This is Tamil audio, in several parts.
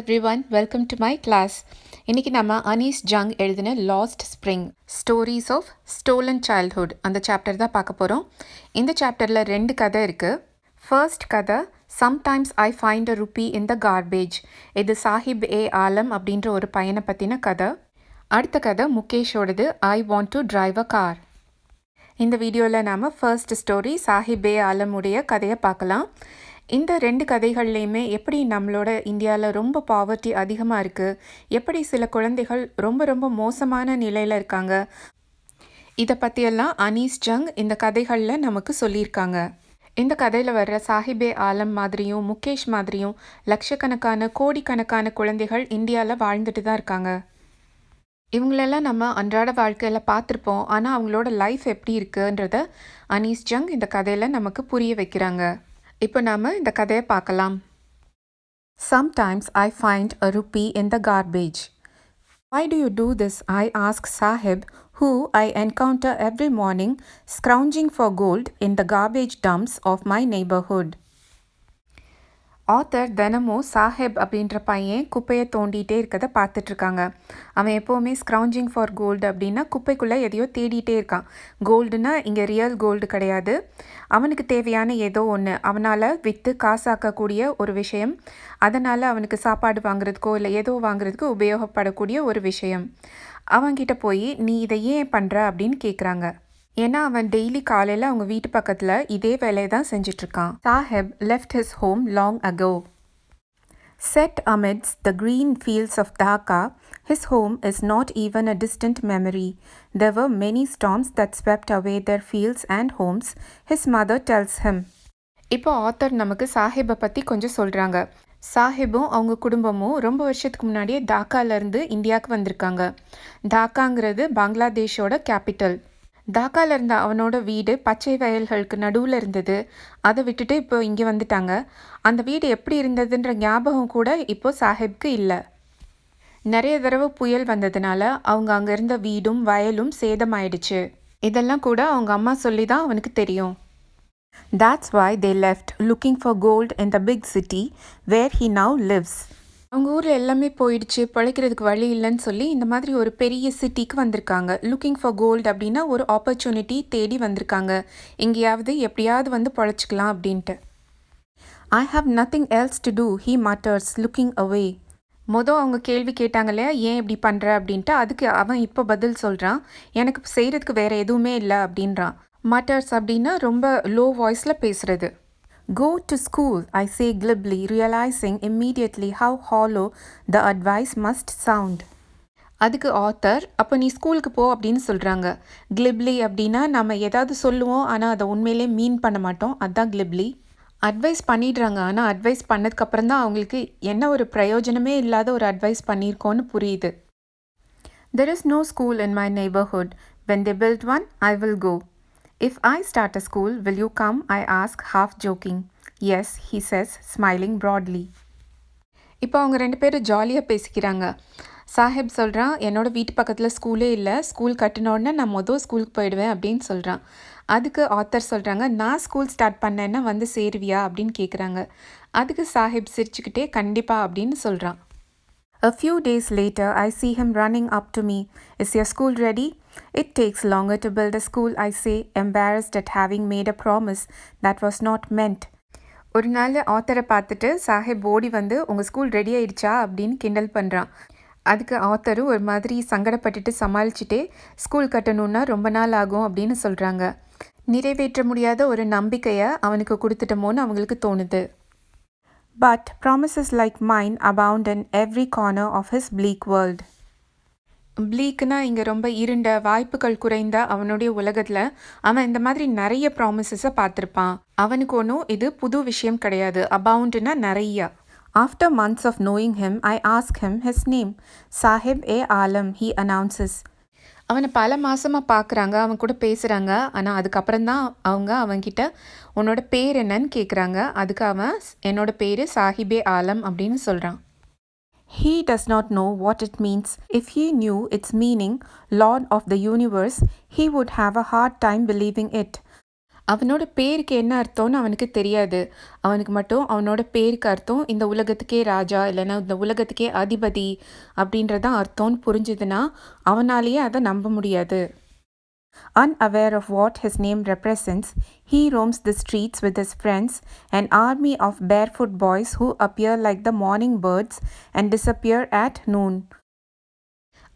everyone, welcome to my class. இன்னைக்கு நம்ம அனீஸ் ஜங் எழுதின last spring stories of stolen childhood அந்த சாப்டர் தான் பார்க்க போகிறோம். இந்த சாப்டரில் 2 கதை இருக்குது. ஃபர்ஸ்ட் கதை sometimes I find a rupee in the garbage. இது சாஹிப் ஏ ஆலம் அப்படின்ற ஒரு பையனை பற்றின கதை. அடுத்த கதை முகேஷோடது, I want to drive a car. இந்த வீடியோவில் நாம் ஃபர்ஸ்ட் ஸ்டோரி சாஹிப் ஏ ஆலமுடைய கதையை பார்க்கலாம். இந்த 2 கதைகள்லையுமே எப்படி நம்மளோட இந்தியாவில் ரொம்ப பாவர்ட்டி அதிகமாக இருக்குது, எப்படி சில குழந்தைகள் ரொம்ப ரொம்ப மோசமான நிலையில் இருக்காங்க, இதை பற்றியெல்லாம் அனீஸ் ஜங் இந்த கதைகளில் நமக்கு சொல்லியிருக்காங்க. இந்த கதையில் வர்ற சாஹிபே ஆலம் மாதிரியும் முகேஷ் மாதிரியும் லட்சக்கணக்கான கோடிக்கணக்கான குழந்தைகள் இந்தியாவில் வாழ்ந்துட்டு தான் இருக்காங்க. இவங்களெல்லாம் நம்ம அன்றாட வாழ்க்கையில் பார்த்துருப்போம். ஆனால் அவங்களோட லைஃப் எப்படி இருக்குன்றத அனீஸ் ஜங் இந்த கதையில் நமக்கு புரிய வைக்கிறாங்க. இப்போ நாம் இந்த கதையை பார்க்கலாம். Sometimes I find a rupee in the garbage. Why do you do this? I ask Sahib, who I encounter every morning scrounging for gold in the garbage dumps of my neighborhood. Author தினமும் சாஹிப் அப்படின்ற பையன் குப்பையை தோண்டிகிட்டே இருக்கிறத பார்த்துட்ருக்காங்க. அவன் எப்போவுமே ஸ்க்ரவுஞ்சிங் ஃபார் கோல்டு அப்படின்னா குப்பைக்குள்ளே எதையோ தேடிகிட்டே இருக்கான். கோல்டுனா இங்கே ரியல் கோல்டு கிடையாது, அவனுக்கு தேவையான ஏதோ ஒன்று, அவனால் விற்று காசாக்கக்கூடிய ஒரு விஷயம், அதனால் அவனுக்கு சாப்பாடு வாங்குறதுக்கோ இல்லை ஏதோ வாங்குறதுக்கு உபயோகப்படக்கூடிய ஒரு விஷயம். அவன்கிட்ட போய் நீ இதை ஏன் பண்ணுற அப்படின்னு கேட்குறாங்க. ஏன்னா அவன் டெய்லி காலையில் அவங்க வீட்டு பக்கத்தில் இதே வேலையை தான் செஞ்சிட்ருக்கான். Sahib left his home long ago. Set amidst the green fields of Dhaka, his home is not even a distant memory. There were many storms that swept away their fields and homes, his mother tells him. இப்போ ஆத்தர் நமக்கு சாஹிப்பை பற்றி கொஞ்சம் சொல்கிறாங்க. சாஹிப்பும் அவங்க குடும்பமும் ரொம்ப வருஷத்துக்கு முன்னாடியே தாக்காலேருந்து இந்தியாவுக்கு வந்திருக்காங்க. தாக்காங்கிறது பங்களாதேஷோட கேபிட்டல். தாக்காவில் இருந்த அவனோட வீடு பச்சை வயல்களுக்கு நடுவில் இருந்தது. அதை விட்டுட்டு இப்போ இங்கே வந்துட்டாங்க. அந்த வீடு எப்படி இருந்ததுன்ற ஞாபகம் கூட இப்போ சாஹிப்க்கு இல்லை. நிறைய தடவை புயல் வந்ததுனால அவங்க அங்கே இருந்த வீடும் வயலும் சேதமாயிடுச்சு. இதெல்லாம் கூட அவங்க அம்மா சொல்லி தான் அவனுக்கு தெரியும். That's why they left, looking for gold in the big city where he now lives. அவங்க ஊரில் எல்லாமே போயிடுச்சு, பிழைக்கிறதுக்கு வழி இல்லைன்னு சொல்லி இந்த மாதிரி ஒரு பெரிய சிட்டிக்கு வந்திருக்காங்க. லுக்கிங் ஃபார் கோல்டு அப்படின்னா ஒரு ஆப்பர்ச்சுனிட்டி தேடி வந்திருக்காங்க, எங்கேயாவது எப்படியாவது வந்து பிழைச்சிக்கலாம் அப்படின்ட்டு. I have nothing else to do, he mutters looking away. அவங்க கேள்வி கேட்டாங்க இல்லையா, ஏன் இப்படி பண்ணுற அப்படின்ட்டு. அதுக்கு அவன் இப்போ பதில் சொல்கிறான், எனக்கு செய்கிறதுக்கு வேறு எதுவுமே இல்லை அப்படின்றான். மட்டர்ஸ் அப்படின்னா ரொம்ப லோ வாய்ஸில் பேசுகிறது. Go to school, I say glibly, realizing immediately how hollow the advice must sound. அதுக்கு ஆத்தர், அப்போ நீ ஸ்கூலுக்கு போ அப்படின்னு சொல்கிறாங்க. கிளிப்லி அப்படின்னா நம்ம ஏதாவது சொல்லுவோம் ஆனால் அதை உண்மையிலே மீன் பண்ண மாட்டோம், அதுதான் கிளிப்லி. அட்வைஸ் பண்ணிடுறாங்க, ஆனால் அட்வைஸ் பண்ணதுக்கப்புறம் தான் அவங்களுக்கு என்ன ஒரு பிரயோஜனமே இல்லாத ஒரு அட்வைஸ் பண்ணியிருக்கோன்னு புரியுது. There is no school in my neighborhood. When they build one, I will go. If I start a school, will you come? I ask, half joking. Yes, he says, smiling broadly. இப்போ அவங்க 2 பேரும் ஜாலியாக பேசிக்கிறாங்க. சாஹிப் சொல்கிறான், என்னோட வீட்டு பக்கத்தில் ஸ்கூலே இல்லை, ஸ்கூல் கட்டினோடனே நான் ஸ்கூலுக்கு போயிடுவேன் அப்படின்னு சொல்கிறான். அதுக்கு ஆத்தர் சொல்கிறாங்க, நான் ஸ்கூல் ஸ்டார்ட் பண்ணேன்னா வந்து சேருவியா அப்படின்னு கேட்குறாங்க. அதுக்கு சாஹிப் சிரிச்சுக்கிட்டே கண்டிப்பா அப்படின்னு சொல்கிறான். A few days later, I see him running up to me. Is your school ready? It takes longer to build a school, I say, embarrassed at having made a promise that was not meant. ஒரு நாள் ஆத்தரை பார்த்துட்டு சாஹிப் ஓடி வந்து உங்கள் ஸ்கூல் ரெடி ஆயிடுச்சா அப்படின்னு கிண்டல் பண்ணுறான். அதுக்கு ஆத்தரும் ஒரு மாதிரி சங்கடப்பட்டுட்டு சமாளிச்சுட்டே ஸ்கூல் கட்டணுன்னா ரொம்ப நாள் ஆகும் அப்படின்னு சொல்கிறாங்க. நிறைவேற்ற முடியாத ஒரு நம்பிக்கையை அவனுக்கு கொடுத்துட்டோமோன்னு அவங்களுக்கு தோணுது. But promises like mine abound in every corner of his bleak world. ப்ளீக்னா இங்கே ரொம்ப இருண்ட வாய்ப்புகள் குறைந்த அவனுடைய உலகத்தில் அவன் இந்த மாதிரி நிறைய ப்ராமிசஸை பார்த்துருப்பான். அவனுக்கு ஒன்றும் இது புது விஷயம் கிடையாது. அபவுண்ட்னா நிறையா. After months of knowing him, I ask him his name. Sahib A. Alam, he announces. அவனை பல மாதமாக பார்க்குறாங்க, அவன் கூட பேசுகிறாங்க. ஆனால் அதுக்கப்புறம் தான் அவங்க அவன்கிட்ட உன்னோட பேர் என்னன்னு கேட்குறாங்க. அதுக்கு அவன் என்னோட பேர் சாஹிபே ஆலம் அப்படின்னு சொல்கிறான். He does not know what it means. If he knew its meaning, Lord of the universe, he would have a hard time believing it. அவனோட பேருக்கு என்ன அர்த்தம்னு அவனுக்கு தெரியாது. அவனுக்கு மட்டும் அவனோட பேருக்கு அர்த்தம் இந்த உலகத்துக்கே ராஜா இல்லைன்னா இந்த உலகத்துக்கே அதிபதி அப்படின்றதான் அர்த்தம்னு புரிஞ்சுதுன்னா அவனாலேயே அதை நம்ப முடியாது. Unaware of what his name represents, he roams the streets with his friends, an army of barefoot boys who appear like the morning birds and disappear at noon.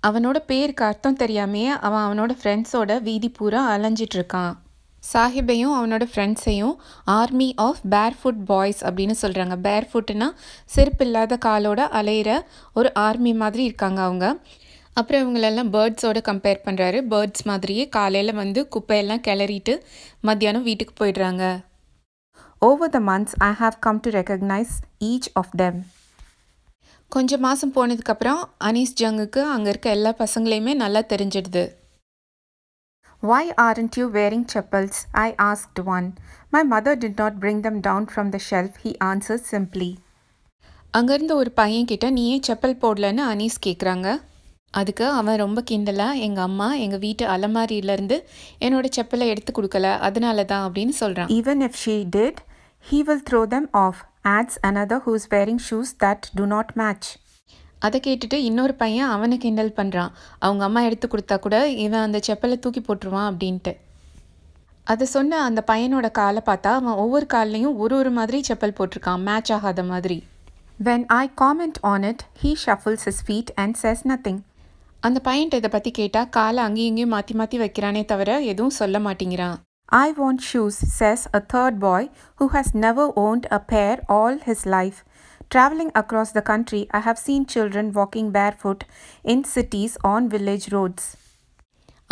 அவனோட பேருக்கு அர்த்தம் தெரியாமையே அவன் அவனோட ஃப்ரெண்ட்ஸோட வீதி பூரா அலைஞ்சிட்டு இருக்கான். சாஹிப்பையும் அவனோட ஃப்ரெண்ட்ஸையும் ஆர்மி ஆஃப் பேர்ஃபுட் பாய்ஸ் அப்படின்னு சொல்கிறாங்க. பேர்ஃபுட்னா செருப்பு இல்லாத காலோட அலையிற ஒரு ஆர்மி மாதிரி இருக்காங்க அவங்க. அப்புறம் இவங்களெல்லாம் பேர்ட்ஸோடு கம்பேர் பண்ணுறாரு. பேர்ட்ஸ் மாதிரியே காலையில் வந்து குப்பையெல்லாம் கிளறிட்டு மத்தியானம் வீட்டுக்கு போயிடுறாங்க. Over the months I have come to recognise each of them. கொஞ்சம் மாதம் போனதுக்கப்புறம் அனீஸ் ஜங்குக்கு அங்கே இருக்க எல்லா பசங்களையுமே நல்லா தெரிஞ்சிடுது. Why aren't you wearing chappals? I asked one. My mother did not bring them down from the shelf, he answers simply. அங்கேருந்து ஒரு பையன் கிட்ட நீ ஏன் செப்பல் போடலன்னு அனீஸ் கேட்குறாங்க. அதுக்கு அவன் ரொம்ப கிண்டலாக எங்கள் அம்மா எங்கள் வீட்டு அலமாரியிலேருந்து என்னோட செப்பலை எடுத்து கொடுக்கல அதனால தான் அப்படின்னு சொல்கிறான். Even if she did, he will throw them off, adds another who is wearing shoes that do not match. அதை கேட்டுட்டு இன்னொரு பையன் அவனை கிண்டல் பண்ணுறான். அவங்க அம்மா எடுத்து கொடுத்தா கூட இவன் அந்த செப்பலை தூக்கி போட்டுருவான் அப்படின்ட்டு. அதை சொன்ன அந்த பையனோட காலை பார்த்தா அவன் ஒவ்வொரு கால்லையும் ஒரு மாதிரி செப்பல் போட்டிருக்கான், மேட்ச் ஆகாத மாதிரி. When I comment on it, he shuffles his feet and says nothing. அந்த பையன்ட்ட இதை பற்றி கேட்டால் காலை அங்கேயும் இங்கேயும் மாற்றி மாற்றி வைக்கிறானே தவிர எதுவும் சொல்ல மாட்டேங்கிறான். I want shoes, says a third boy who has never owned a pair all his life. Traveling across the country, I have seen children walking barefoot in cities on village roads.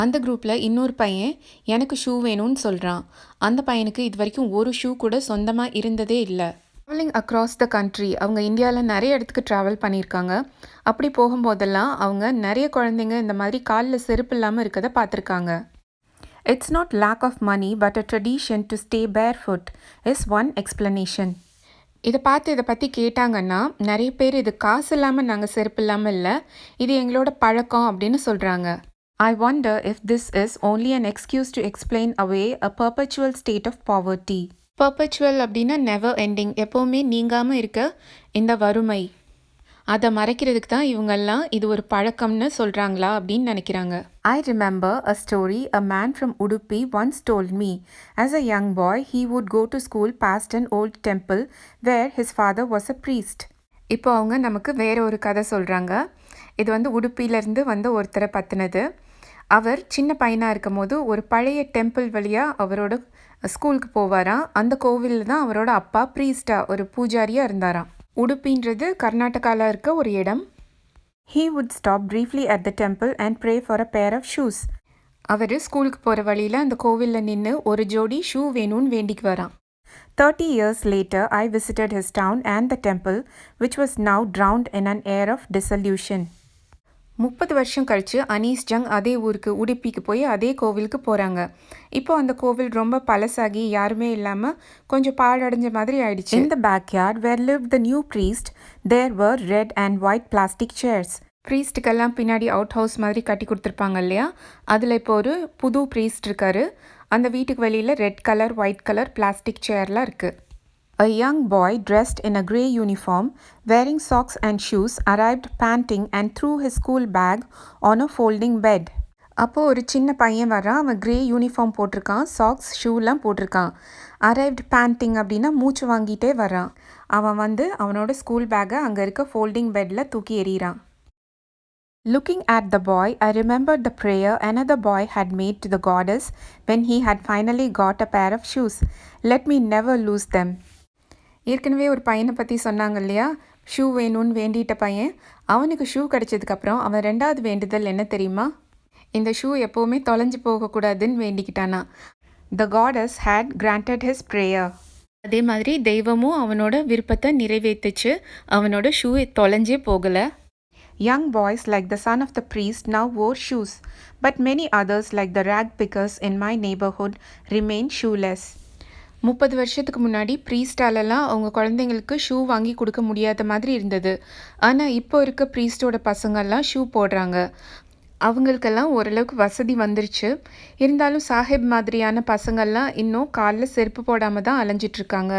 அந்த குரூப்பில் இன்னொரு பையன் எனக்கு ஷூ வேணும்னு சொல்கிறான். அந்த பையனுக்கு இது வரைக்கும் ஒரு ஷூ கூட சொந்தமாக இருந்ததே இல்லை. ட்ராவலிங் அக்ராஸ் த கண்ட்ரி, அவங்க இந்தியாவில் நிறைய இடத்துக்கு ட்ராவல் பண்ணியிருக்காங்க. அப்படி போகும்போதெல்லாம் அவங்க நிறைய குழந்தைங்க இந்த மாதிரி காலில் செருப்பு இல்லாமல் இருக்கதை பார்த்துருக்காங்க. It's not lack of money but a tradition to stay barefoot is one explanation. இதை பற்றி கேட்டாங்கன்னா நிறைய பேர் இது காசு இல்லாமல் நாங்கள் செருப்பு இல்லாமல் இல்லை, இது எங்களோட பழக்கம் அப்படின்னு சொல்கிறாங்க. I wonder if this is only an excuse to explain away a perpetual state of poverty. Perpetual அப்படின்னா நெவர் எண்டிங், எப்போவுமே நீங்காமல் இருக்க இந்த வறுமை. அதை மறைக்கிறதுக்கு தான் இவங்கெல்லாம் இது ஒரு பழக்கம்னு சொல்கிறாங்களா அப்படின்னு நினைக்கிறாங்க. I remember a story a man from Udupi once told me. As a young boy, he would go to school past an old temple where his father was a priest. இப்போ அவங்க நமக்கு வேற ஒரு கதை சொல்கிறாங்க. இது வந்து உடுப்பியிலேருந்து வந்த ஒருத்தரை பற்றினது. அவர் சின்ன பையனாக இருக்கும் போது ஒரு பழைய டெம்பிள் வழியாக அவரோட ஸ்கூலுக்கு போவாராம். அந்த கோவிலில் தான் அவரோட அப்பா ப்ரீஸ்டாக ஒரு பூஜாரியாக இருந்தாராம். உடுப்பின்றது கர்நாடகாவில் இருக்க ஒரு இடம். He would stop briefly at the temple and pray for a pair of shoes. அவர் ஸ்கூலுக்கு போகிற வழியில் அந்த கோவிலில் நின்று ஒரு ஜோடி ஷூ வேணும்னு வேண்டிக்கு வரான். 30 years later, I visited his town and the temple, which was now drowned in an air of dissolution. 30 வருஷம் கழித்து அனீஸ் ஜங் அதே ஊருக்கு உடுப்பிக்கு போய் அதே கோவிலுக்கு போகிறாங்க. இப்போ அந்த கோவில் ரொம்ப பழசாகி யாருமே இல்லாமல் கொஞ்சம் பாழடைஞ்ச மாதிரி ஆயிடுச்சு. In the backyard where lived the new priest, there were red and white plastic chairs. ப்ரீஸ்ட்டுக்கெல்லாம் பின்னாடி அவுட் ஹவுஸ் மாதிரி கட்டி கொடுத்துருப்பாங்க இல்லையா, அதில் இப்போ ஒரு புது ப்ரீஸ்ட் இருக்காரு. அந்த வீட்டுக்கு வெளியில் red colour white colour plastic சேர்லாம் இருக்குது. A young boy dressed in a grey uniform, wearing socks and shoes, arrived panting and threw his school bag on a folding bed. அப்போது ஒரு சின்ன பையன் வரான். அவன் கிரே யூனிஃபார்ம் போட்டிருக்கான், சாக்ஸ் ஷூலாம் போட்டிருக்கான். அரைவ்ட் பேண்டிங் அப்படின்னா மூச்சு வாங்கிட்டே வரான். அவன் வந்து அவனோட ஸ்கூல் பேக்கை அங்கே இருக்க ஃபோல்டிங் பெட்டில் தூக்கி எறிகிறான். Looking at the boy, I remembered the prayer another boy had made to the goddess when he had finally got a pair of shoes. Let me never lose them. ஏற்கனவே ஒரு பையனை பற்றி சொன்னாங்க இல்லையா, ஷூ வேணும்னு வேண்டிட்ட பையன். அவனுக்கு ஷூ கிடச்சதுக்கப்புறம் அவன் ரெண்டாவது வேண்டுதல் என்ன தெரியுமா? இந்த ஷூ எப்போவுமே தொலைஞ்சு போகக்கூடாதுன்னு வேண்டிக்கிட்டானா. The goddess had granted his prayer. அதே மாதிரி தெய்வமும் அவனோட விருப்பத்தை நிறைவேற்றுச்சு. அவனோட ஷூ தொலைஞ்சே போகலை. Young boys like the son of the priest now wore shoes, but many others like the rag pickers in my neighborhood remain shoeless. 30 வருஷத்துக்கு முன்னாடி ப்ரீஸ்டாலெல்லாம் அவங்க குழந்தைங்களுக்கு ஷூ வாங்கி கொடுக்க முடியாத மாதிரி இருந்தது. ஆனால் இப்போ இருக்க ப்ரீஸ்டோட பசங்கள்லாம் ஷூ போடுறாங்க. அவங்களுக்கெல்லாம் ஓரளவுக்கு வசதி வந்துருச்சு. இருந்தாலும் சாஹிப் மாதிரியான பசங்கள்லாம் இன்னும் கால்ல செருப்பு போடாம தான் அலைஞ்சிட்ருக்காங்க.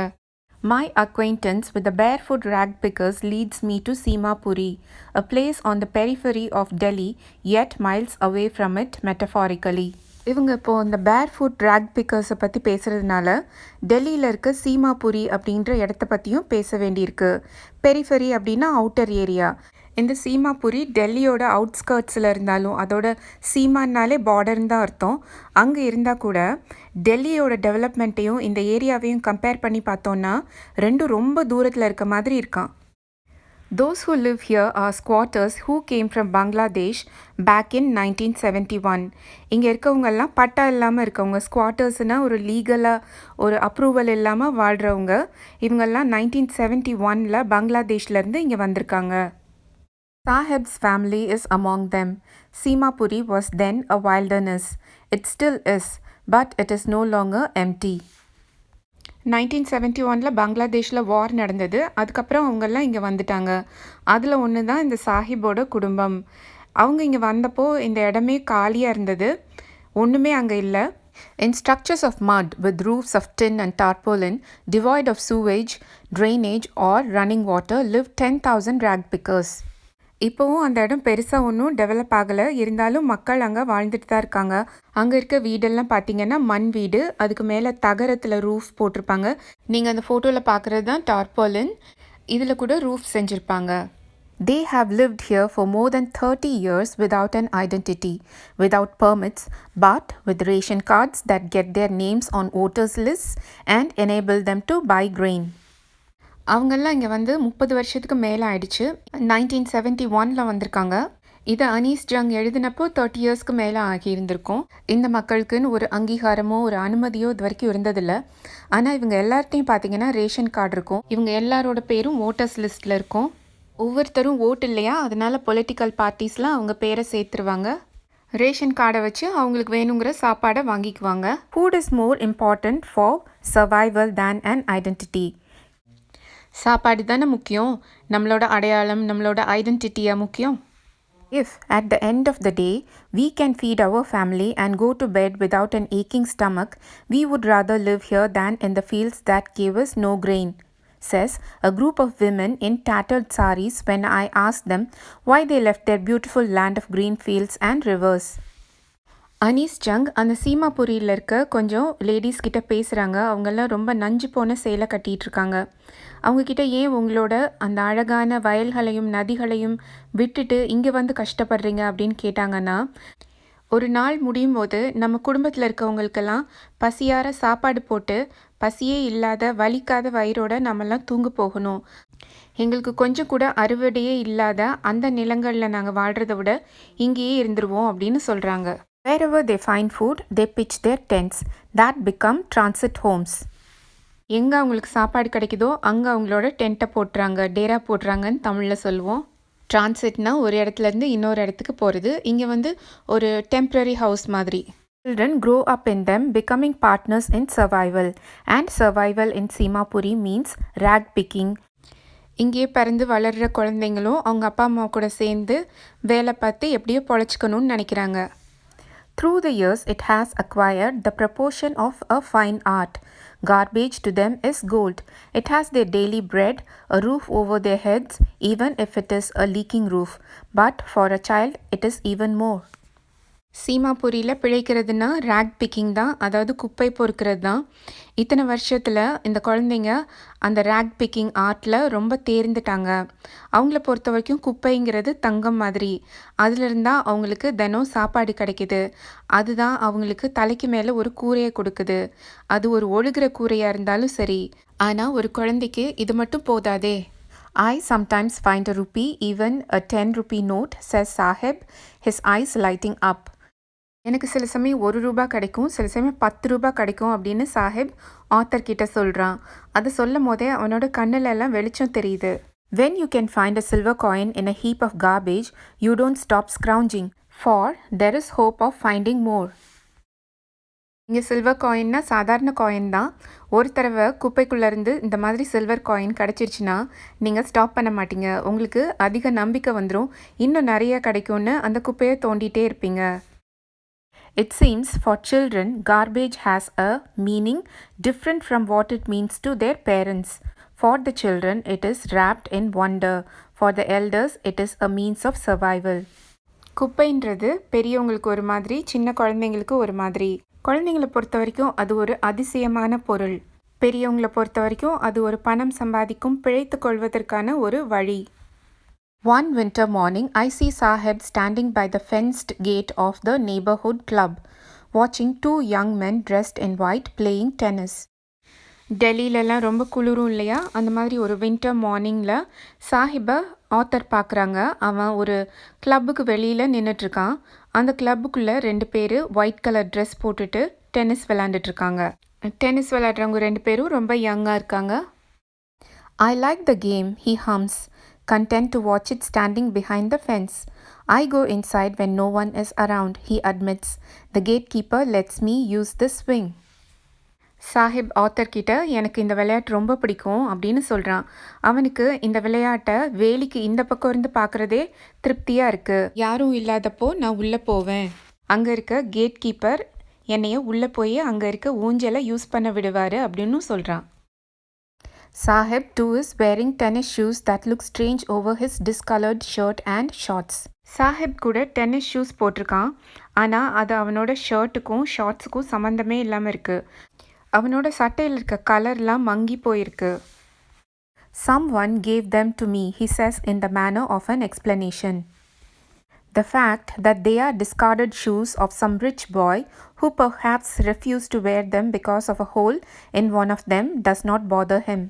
My acquaintance with the barefoot rag pickers leads me to Simapuri, a place on the periphery of Delhi, yet miles away from it metaphorically. இவங்க இப்போது இந்த பேர்ஃபுட் ரேக் பிக்கர்ஸை பற்றி பேசுகிறதுனால டெல்லியில் இருக்க சீமாபுரி அப்படின்ற இடத்த பற்றியும் பேச வேண்டியிருக்கு. பெரிஃபெரி அப்படின்னா அவுட்டர் ஏரியா. இந்த சீமாபுரி டெல்லியோட அவுட்ஸ்கர்ட்ஸில் இருந்தாலும் அதோட சீமானாலே பார்டர்னு தான் அர்த்தம். அங்கே இருந்தால் கூட டெல்லியோட டெவலப்மெண்ட்டையும் இந்த ஏரியாவையும் கம்பேர் பண்ணி பார்த்தோன்னா ரெண்டும் ரொம்ப தூரத்தில் இருக்க மாதிரி இருக்கான். Those who live here are squatters who came from Bangladesh back in 1971. இங்கே இருக்கவங்கெல்லாம் பட்டா இல்லாமல் இருக்கவங்க. ஸ்குவாட்டர்ஸ்னால் ஒரு லீகலாக ஒரு அப்ரூவல் இல்லாமல் வாழ்கிறவங்க. இவங்கெல்லாம் 1971 பங்களாதேஷ்லேருந்து இங்கே வந்திருக்காங்க. Sahib's family is among them. Simapuri was then a wilderness. It still is, but it is no longer empty. 1971 பங்களாதேஷில் வார் நடந்தது. அதுக்கப்புறம் அவங்கெல்லாம் இங்கே வந்துட்டாங்க. அதில் ஒன்று தான் இந்த சாஹிப்போட குடும்பம். அவங்க இங்கே வந்தப்போ இந்த இடமே காலியாக இருந்தது. ஒன்றுமே அங்கே இல்லை. In structures of mud with roofs of tin and tarpaulin, devoid of sewage, drainage or running water, lived 10,000 rag pickers. இப்போவும் அந்த இடம் பெருசாக ஒன்றும் டெவலப் ஆகலை. இருந்தாலும் மக்கள் அங்கே வாழ்ந்துட்டு தான் இருக்காங்க. அங்கே இருக்க வீடெல்லாம் பார்த்தீங்கன்னா மண் வீடு. அதுக்கு மேலே தகரத்தில் ரூஃப் போட்டிருப்பாங்க. நீங்கள் அந்த ஃபோட்டோவில் பார்க்குறது தான் டார்பாலின். இதில் கூட ரூஃப் செஞ்சுருப்பாங்க. They have lived here for more than 30 years without an identity, without permits, but with ration cards that get their names on voters lists and enable them to buy grain. அவங்கெல்லாம் இங்கே வந்து 30 வருஷத்துக்கு மேலே ஆயிடுச்சு. 1971 வந்திருக்காங்க. இதை அனீஸ் ஜங் எழுதினப்போ 30 இயர்ஸ்க்கு மேலே ஆகியிருந்திருக்கும். இந்த மக்களுக்குன்னு ஒரு அங்கீகாரமோ ஒரு அனுமதியோ இது வரைக்கும் இருந்ததில்லை. ஆனால் இவங்க எல்லார்ட்டையும் பார்த்தீங்கன்னா ரேஷன் கார்டு இருக்கும். இவங்க எல்லாரோட பேரும் ஓட்டர்ஸ் லிஸ்ட்டில் இருக்கும். ஒவ்வொருத்தரும் ஓட்டு இல்லையா, அதனால் பொலிட்டிக்கல் பார்ட்டிஸ்லாம் அவங்க பேரை சேர்த்துருவாங்க. ரேஷன் கார்டை வச்சு அவங்களுக்கு வேணுங்கிற சாப்பாடை வாங்கிக்குவாங்க. Food is more important for survival than an identity. சாப்பாடு தானே முக்கியம், நம்மளோட அடையாளம் நம்மளோட ஐடென்டிட்டியாக முக்கியம். If at the end of the day we can feed our family and go to bed without an aching stomach, we would rather live here than in the fields that gave us no grain, says a group of women in tattered saris when I asked them why they left their beautiful land of green fields and rivers. Anees Jung அந்த சீமாபுரியில் இருக்க கொஞ்சம் லேடிஸ் கிட்ட பேசுகிறாங்க. அவங்கெல்லாம் ரொம்ப நஞ்சு போன சேலை கட்டிகிட்ருக்காங்க. அவங்கக்கிட்ட ஏன் உங்களோட அந்த அழகான வயல்களையும் நதிகளையும் விட்டுட்டு இங்கே வந்து கஷ்டப்படுறீங்க அப்படின்னு கேட்டாங்கன்னா, ஒரு நாள் முடியும் போது நம்ம குடும்பத்தில் இருக்கவங்களுக்கெல்லாம் பசியார சாப்பாடு போட்டு பசியே இல்லாத வலிக்காத வயிறோட நம்மெல்லாம் தூங்க போகணும். எங்களுக்கு கொஞ்சம் கூட அறுவடையே இல்லாத அந்த நிலங்களில் நாங்கள் வாழ்கிறத விட இங்கேயே இருந்துருவோம் அப்படின்னு சொல்கிறாங்க. Wherever they find food, they pitch their tents that become transit homes. எங்கே அவங்களுக்கு சாப்பாடு கிடைக்குதோ அங்கே அவங்களோட டென்ட்டை போட்டுறாங்க, டேரா போட்டுறாங்கன்னு தமிழில் சொல்லுவோம். டிரான்சிட்னா ஒரு இடத்துலேருந்து இன்னொரு இடத்துக்கு போகிறது. இங்கே வந்து ஒரு டெம்ப்ரரி ஹவுஸ் மாதிரி. Children grow up in them, becoming partners in survival. And survival in Simapuri means rag picking. இங்கேயே பிறந்து வளர்கிற குழந்தைங்களும் அவங்க அப்பா அம்மா கூட சேர்ந்து வேலை பார்த்து எப்படியோ பொழைச்சிக்கணும்னு நினைக்கிறாங்க. Through the years, it has acquired the proportion of a fine art. Garbage to them is gold. It has their daily bread, a roof over their heads, even if it is a leaking roof. But for a child, it is even more. சீமாபுரியில் பிழைக்கிறதுனா ரேக் பிக்கிங் தான், அதாவது குப்பை பொறுக்கிறது தான். இத்தனை வருஷத்தில் இந்த குழந்தைங்க அந்த ரேக் பிக்கிங் ஆர்ட்டில் ரொம்ப தேர்ந்துட்டாங்க. அவங்கள பொறுத்த வரைக்கும் குப்பைங்கிறது தங்கம் மாதிரி. அதிலிருந்தால் அவங்களுக்கு தினம் சாப்பாடு கிடைக்கிது. அதுதான் அவங்களுக்கு தலைக்கு மேலே ஒரு கூரையை கொடுக்குது. அது ஒரு ஒழுகிற கூரையாக இருந்தாலும் சரி. ஆனால் ஒரு குழந்தைக்கு இது மட்டும் போதாதே. I sometimes find a rupee, even a 10 rupee note, says Sahib, his eyes lighting up. எனக்கு சில சமயம் 1 ரூபா கிடைக்கும், சில சமயம் 10 ரூபா கிடைக்கும் அப்படின்னு சாஹிப் ஆத்தர் கிட்ட சொல்கிறான். அதை சொல்லும் போதே அவனோட கண்ணில் எல்லாம் வெளிச்சம் தெரியுது. When you can find a silver coin in a heap of garbage, you don't stop scrounging, for there is hope of finding more. இங்கே சில்வர் காயின்னா சாதாரண காயின் தான். ஒரு தடவை குப்பைக்குள்ளேருந்து இந்த மாதிரி சில்வர் காயின் கிடச்சிருச்சுன்னா நீங்கள் ஸ்டாப் பண்ண மாட்டீங்க. உங்களுக்கு அதிக நம்பிக்கை வந்துடும். இன்னும் நிறைய கிடைக்கும்னு அந்த குப்பையை தோண்டிகிட்டே இருப்பீங்க. It seems for children, garbage has a meaning different from what it means to their parents. For the children, it is wrapped in wonder. For the elders, it is a means of survival. குப்பைன்றது பெரியவங்களுக்கு ஒரு மாதிரி, சின்ன குழந்தைங்களுக்கு ஒரு மாதிரி. குழந்தைங்களை பொறுத்த வரைக்கும் அது ஒரு அதிசயமான பொருள். பெரியவங்களை பொறுத்த வரைக்கும் அது ஒரு பணம் சம்பாதிக்கும், பிழைத்து கொள்வதற்கான ஒரு வழி. One winter morning, I see Sahib standing by the fenced gate of the neighborhood club, watching two young men dressed in white playing tennis. டெல்லியிலலாம் ரொம்ப குளிரும் இல்லையா, அந்த மாதிரி ஒரு வின்டர் மார்னிங்கில் சாஹிப்பை ஆத்தர் பார்க்குறாங்க. அவன் ஒரு கிளப்புக்கு வெளியில் நின்றுட்டுருக்கான். அந்த கிளப்புக்குள்ளே 2 பேர் ஒயிட் கலர் ட்ரெஸ் போட்டுட்டு டென்னிஸ் விளாண்டுட்ருக்காங்க. டென்னிஸ் விளையாடுறவங்க 2 பேரும் ரொம்ப யங்காக இருக்காங்க. I like the game, he hums, content to watch it standing behind the fence. I go inside when no one is around, he admits. The gatekeeper lets me use the swing. Sahib author கிட்ட எனக்கு இந்த விளையாட்டு ரொம்ப பிடிக்கும் அப்படின்னு சொல்கிறான். அவனுக்கு இந்த விளையாட்டை வேலிக்கு இந்த பக்கம் இருந்து பார்க்குறதே திருப்தியாக இருக்குது. யாரும் இல்லாதப்போ நான் உள்ளே போவேன். அங்கே இருக்க கேட் கீப்பர் என்னைய உள்ளே போய் அங்கே இருக்க ஊஞ்சலை யூஸ் பண்ண விடுவார் அப்படின்னு சொல்கிறான். Sahib too is wearing tennis shoes that look strange over his discolored shirt and shorts. Sahib கூட டென்னிஸ் ஷூஸ் போட்டிருக்கான். ஆனால் அது அவனோட ஷர்ட்டுக்கும் ஷார்ட்ஸுக்கும் சம்மந்தமே இல்லாமல் இருக்குது. அவனோட சட்டையில் இருக்க கலர்லாம் மங்கி போயிருக்கு. Someone gave them to me, he says in the manner of an explanation. The fact that they are discarded shoes of some rich boy who perhaps refused to wear them because of a hole in one of them does not bother him.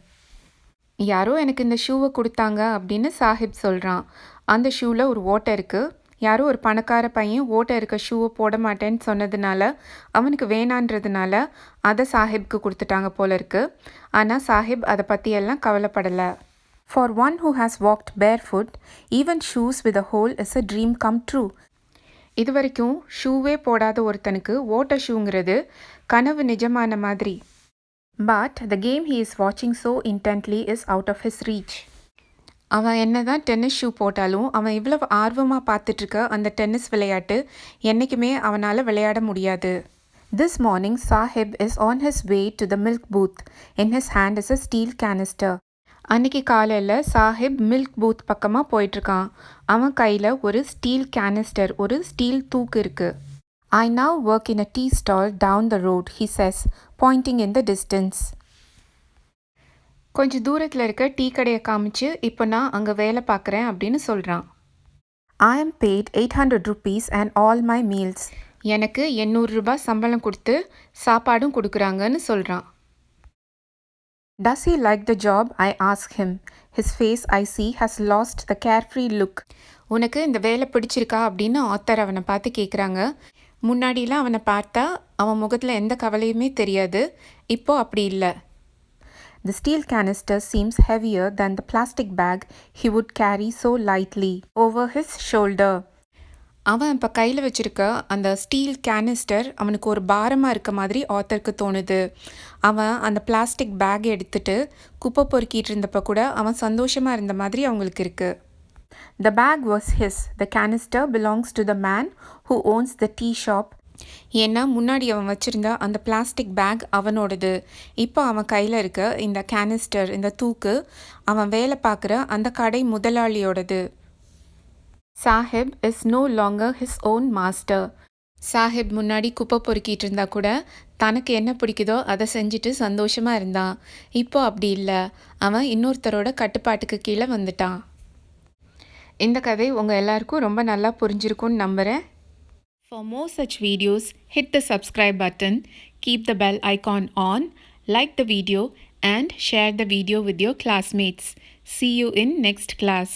யாரோ எனக்கு இந்த ஷூவை கொடுத்தாங்க அப்படின்னு சாஹிப் சொல்கிறான். அந்த ஷூவில் ஒரு ஓட்டை இருக்குது. யாரோ ஒரு பணக்கார பையன் ஓட்டை இருக்க ஷூவை போட மாட்டேன்னு சொன்னதுனால அவனுக்கு வேணான்றதுனால அதை சாஹிப்க்கு கொடுத்துட்டாங்க போல இருக்கு. ஆனால் சாஹிப் அதை பற்றியெல்லாம் கவலைப்படலை. For one who has walked barefoot, even shoes with a hole is a dream come true. இது வரைக்கும் ஷூவே போடாத ஒருத்தனுக்கு ஓட்ட ஷூங்கிறது கனவு நிஜமான மாதிரி. But the game he is watching so intently is out of his reach. அவன் என்ன தான் டென்னிஸ் ஷூ போட்டாலும் அவன் இவ்வளவு ஆர்வமாக பார்த்துட்ருக்க அந்த டென்னிஸ் விளையாட்டு என்றைக்குமே அவனால் விளையாட முடியாது. This morning, Sahib is on his way to the milk booth. In his hand is a steel canister. அன்றைக்கி காலையில் சாஹிப் மில்க் பூத் பக்கமாக போயிட்டுருக்கான். அவன் கையில் ஒரு ஸ்டீல் கேனிஸ்டர், ஒரு ஸ்டீல் தூக்கு இருக்குது. I now work in a tea stall down the road, he says, pointing in the distance. கொஞ்சம் தூரத்தில் இருக்க டீ கடையை காமிச்சு இப்போ நான் அங்கே வேலை பார்க்குறேன் அப்படின்னு சொல்கிறான். I am paid 800 rupees and all my meals. எனக்கு 800 ரூபாய் சம்பளம் கொடுத்து சாப்பாடும் கொடுக்குறாங்கன்னு சொல்கிறான். Does he like the job? I ask him. His face, I see, has lost the carefree look. உனக்கு இந்த வேலை பிடிச்சிருக்கா அப்படின்னு ஆத்தர் அவனை பார்த்து கேட்குறாங்க. முன்னாடிலாம் அவனை பார்த்தா அவன் முகத்தில் எந்த கவலையுமே தெரியாது. இப்போ அப்படி இல்லை. The steel canister seems heavier than the plastic bag he would carry so lightly over his shoulder. அவன் இப்போ கையில் வச்சுருக்க அந்த ஸ்டீல் கேனிஸ்டர் அவனுக்கு ஒரு பாரமாக இருக்க மாதிரி ஆத்தருக்கு தோணுது. அவன் அந்த பிளாஸ்டிக் பேக் எடுத்துகிட்டு குப்பை பொறுக்கிட்டு இருந்தப்போ கூட அவன் சந்தோஷமாக இருந்த மாதிரி அவங்களுக்கு இருக்குது. The bag was his. The canister belongs to the man who owns the tea shop. ஏன்னா முன்னாடி அவன் வச்சுருந்த அந்த பிளாஸ்டிக் பேக் அவனோடது. இப்போ அவன் கையில் இருக்க இந்த கேனிஸ்டர், இந்த தூக்கு அவன் வேலை பார்க்குற அந்த கடை முதலாளியோடது. Sahib is no longer his own master. Sahib முன்னாடி குப்பை பொறுக்கிட்டு இருந்தால் கூட தனக்கு என்ன பிடிக்குதோ அதை செஞ்சுட்டு சந்தோஷமாக இருந்தான். இப்போ அப்படி இல்லை. அவன் இன்னொருத்தரோட கட்டுப்பாட்டுக்கு கீழே வந்துட்டான். இந்த கதை உங்கள் எல்லாருக்கும் ரொம்ப நல்லா புரிஞ்சிருக்கும்னு நம்புகிறேன். For more such videos, hit the subscribe button, keep the bell icon on, like the video and share the video with your classmates. See you in next class.